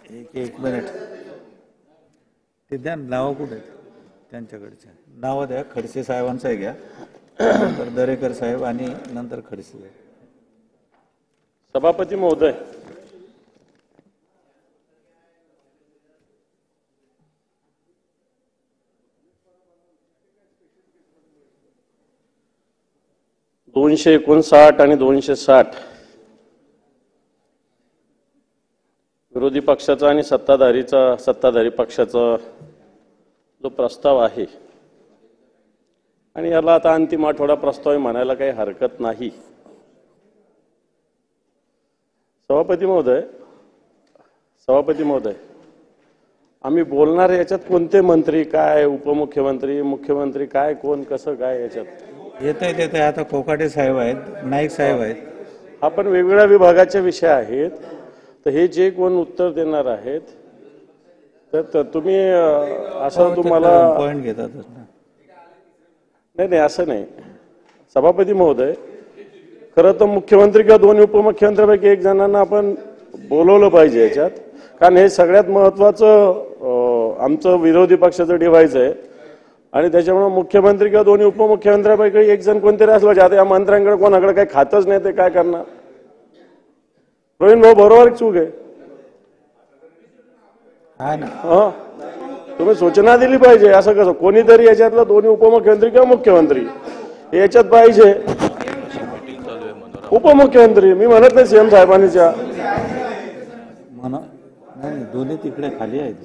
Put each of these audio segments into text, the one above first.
एक मिनिट, ते द्या नावं कुठे आहेत त्यांच्याकडचे, नावं द्या. खडसे साहेबांचं आहे घ्या, नंतर दरेकर साहेब आणि नंतर खडसे साहेब. सभापती महोदय, (259) आणि 260 विरोधी पक्षाचा आणि सत्ताधारी पक्षाचा जो प्रस्ताव आहे, आणि याला आता अंतिम आठवडा प्रस्ताव म्हणायला काही हरकत नाही. सभापती महोदय, आम्ही बोलणार याच्यात कोणते मंत्री, काय उपमुख्यमंत्री, मुख्यमंत्री, काय कोण कसं काय याच्यात येत आता कोकाटे साहेब आहेत, नाईक साहेब आहेत. आपण वेगवेगळ्या विभागाचे विषय आहेत, तर हे जे कोण उत्तर देणार आहेत तर तुम्ही असं तुम्हाला पॉइंट घेतातच ना. नाही असं नाही. सभापती महोदय, खरं तर मुख्यमंत्री किंवा दोन्ही उपमुख्यमंत्र्यांपैकी एक जणांना आपण बोलवलं पाहिजे याच्यात, कारण हे सगळ्यात महत्वाचं आमचं विरोधी पक्षाचं डिव्हाइस आहे, आणि त्याच्यामुळे मुख्यमंत्री किंवा दोन्ही उपमुख्यमंत्र्यांपैकी एक जण कोणतरी असलं पाहिजे. आता या मंत्र्यांकडे कोणाकडे काही खातच नाही, ते काय करणार? प्रवीण भाऊ, बरोबर चूक आहे. तुम्ही सूचना दिली पाहिजे. असं कसं कोणीतरी याच्यातलं दोन्ही उपमुख्यमंत्री किंवा मुख्यमंत्री याच्यात पाहिजे. उपमुख्यमंत्री मी म्हणत नाही सीएम साहेबांनीच्या नाही, दोन्ही तिकडे खाली आहेत.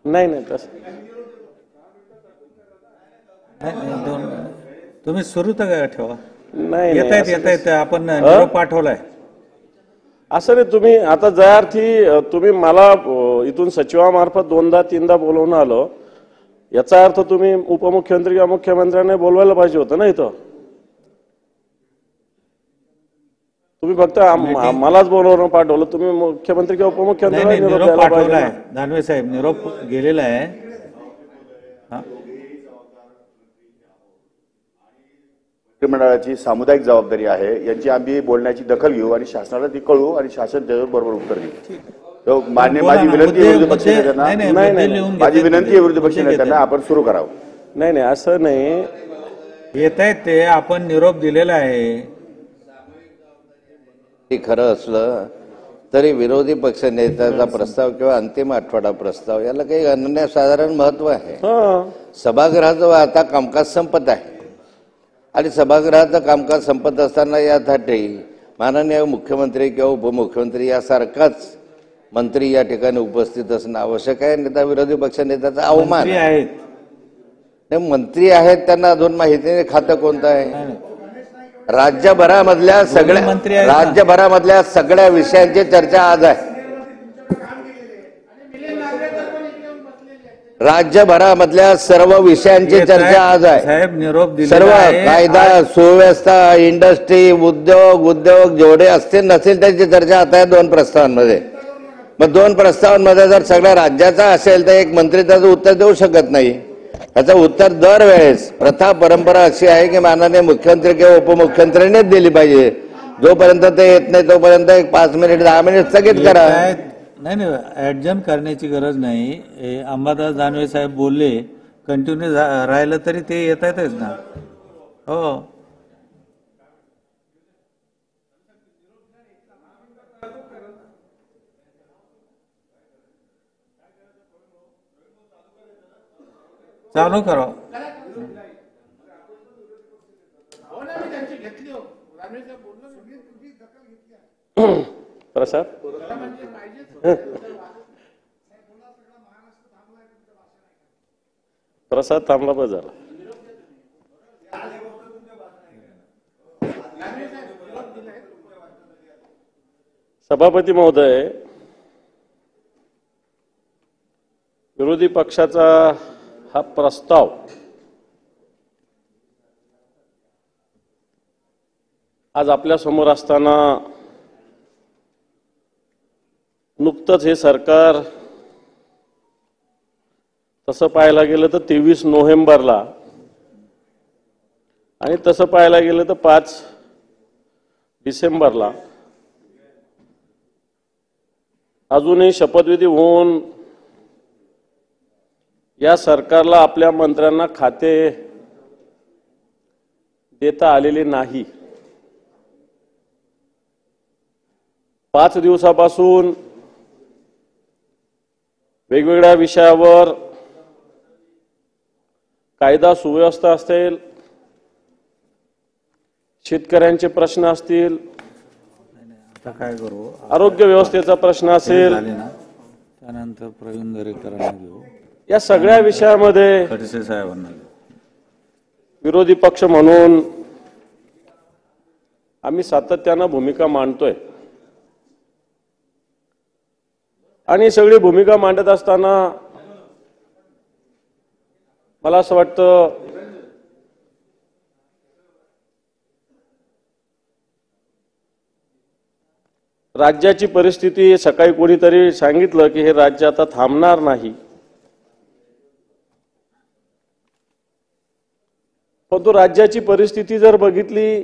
नाही तसं तुम्ही सुरू तर ठेवा. नाही येत आपण निरोप पाठवलाय. असं नाही, तुम्ही आता ज्या अर्थी तुम्ही मला इथून सचिवामार्फत 2दा-3दा बोलवून आलो, याचा अर्थ तुम्ही उपमुख्यमंत्री किंवा मुख्यमंत्र्यांना बोलवायला पाहिजे होतं ना. इथं तुम्ही फक्त मलाच बोलवून पाठवलं, तुम्ही मुख्यमंत्री किंवा उपमुख्यमंत्री निरोप पाठवलाय. दानवे साहेब, निरोप गेलेला आहे. मंत्रिमंडळाची सामुदायिक जबाबदारी आहे, यांची आम्ही बोलण्याची दखल घेऊ आणि शासनाला ती कळवू आणि शासन त्याच्याबरोबर उत्तर देऊ. माझी विनंती आहे विरोधी पक्षनेत्यांना, माझी विनंती आहे विरोधी पक्षनेत्यांना, आपण सुरू करावं. नाही असं नाही. येत आहेत ते, आपण निरोप दिलेला आहे. खरं असलं तरी विरोधी पक्ष नेत्याचा प्रस्ताव किंवा अंतिम आठवडा प्रस्ताव याला काही अनन्यसाधारण महत्व आहे. सभागृहाचं आता कामकाज संपत आहे, आणि सभागृहाचं कामकाज संपत असताना यासाठी माननीय मुख्यमंत्री किंवा उपमुख्यमंत्री यासारखाच मंत्री या ठिकाणी उपस्थित असणं आवश्यक आहे. नेता विरोधी पक्ष नेत्याचा अवमान आहे. मंत्री आहेत, त्यांना अजून माहिती नाही खातं कोणतं आहे. राज्यभरामधल्या सगळ्या विषयांची चर्चा आज आहे. राज्यभरामधल्या सर्व विषयांची चर्चा आज आहे. सर्व कायदा सुव्यवस्था, इंडस्ट्री, उद्योग जेवढे असतील नसतील त्याची चर्चा आता आहे 2 प्रस्तावांमध्ये. मग 2 प्रस्तावांमध्ये जर सगळ्या राज्याचा असेल तर एक मंत्री त्याचं उत्तर देऊ शकत नाही. याचं उत्तर दरवेळेस प्रथा परंपरा अशी आहे की माननीय मुख्यमंत्री किंवा उपमुख्यमंत्र्यांनीच दिली पाहिजे. जोपर्यंत ते येत नाही तोपर्यंत एक 5 मिनिट 10 मिनिट स्थगित करा. नाही ऍडजन करण्याची गरज नाही. अंबादास दानवे साहेब बोलले, कंटिन्यू राहिलं तरी ते येत आहेतच ना. हो, चालू करा. प्रसाद थांबला बस झाला. सभापती महोदय, विरोधी पक्षाचा हा प्रस्ताव आज आपल्या समोर असताना नुकतंच हे सरकार तसं पाहायला गेलं तर 23 नोव्हेंबरला आणि तसं पाहायला गेलं तर 5 डिसेंबरला अजूनही शपथविधी होऊन या सरकारला आपल्या मंत्र्यांना खाते देता आलेले नाही. 5 दिवसापासून वेगवेगळ्या विषयावर कायदा सुव्यवस्था असेल, शेतकऱ्यांचे प्रश्न असतील, आता काय करू, आरोग्य व्यवस्थेचा प्रश्न असेल, झाले ना त्यानंतर प्रवीण दरेकरांना घेऊ, या सगळ्या विषयामध्ये खडसे साहेबांना घेऊ. विरोधी पक्ष म्हणून आम्ही सातत्यानं भूमिका मांडतोय. आणि सगळी भूमिका मांडत असताना मला असं वाटतं राज्याची परिस्थिती, सकाळी कोणीतरी सांगितलं की हे राज्य आता थांबणार नाही, परंतु राज्याची परिस्थिती जर बघितली,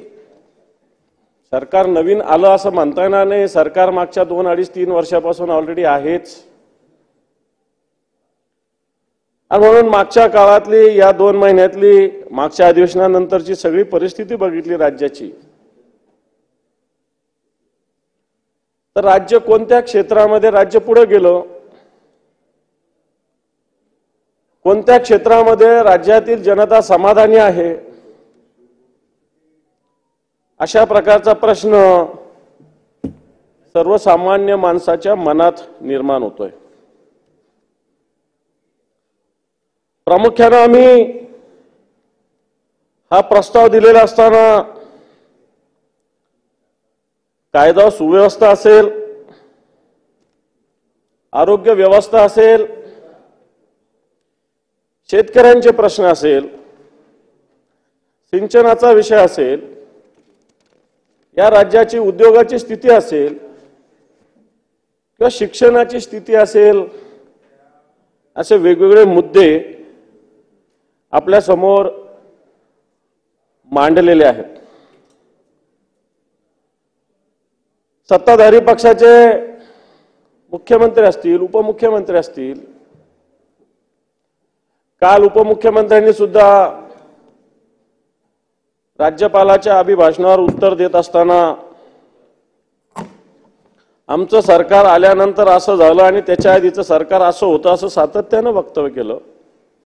सरकार नवीन आलं असं म्हणता येणार नाही. सरकार मागच्या 2, 2.5, 3 वर्षापासून ऑलरेडी आहेच. आणि म्हणून मागच्या काळातली, या 2 महिन्यातली, मागच्या अधिवेशनानंतरची सगळी परिस्थिती बघितली राज्याची, तर राज्य कोणत्या क्षेत्रामध्ये राज्य पुढे गेलं, कोणत्या क्षेत्रामध्ये राज्यातील जनता समाधानी आहे, अशा प्रकारचा प्रश्न सर्वसामान्य माणसाच्या मनात निर्माण होतोय. प्रामुख्यानं आम्ही हा प्रस्ताव दिलेला असताना कायदा सुव्यवस्था असेल, आरोग्य व्यवस्था असेल, शेतकऱ्यांचे प्रश्न असेल, सिंचनाचा विषय असेल, या राज्याची उद्योगाची स्थिती असेल किंवा शिक्षणाची स्थिती असेल, असे वेगवेगळे मुद्दे आपल्या समोर मांडलेले आहेत. सत्ताधारी पक्षाचे मुख्यमंत्री असतील, उपमुख्यमंत्री असतील, काल उपमुख्यमंत्र्यांनी सुद्धा राज्यपालाच्या अभिभाषणावर उत्तर देत असताना आमचं सरकार आल्यानंतर असं झालं आणि त्याच्या आधीचं सरकार असं होतं असं सातत्यानं वक्तव्य केलं.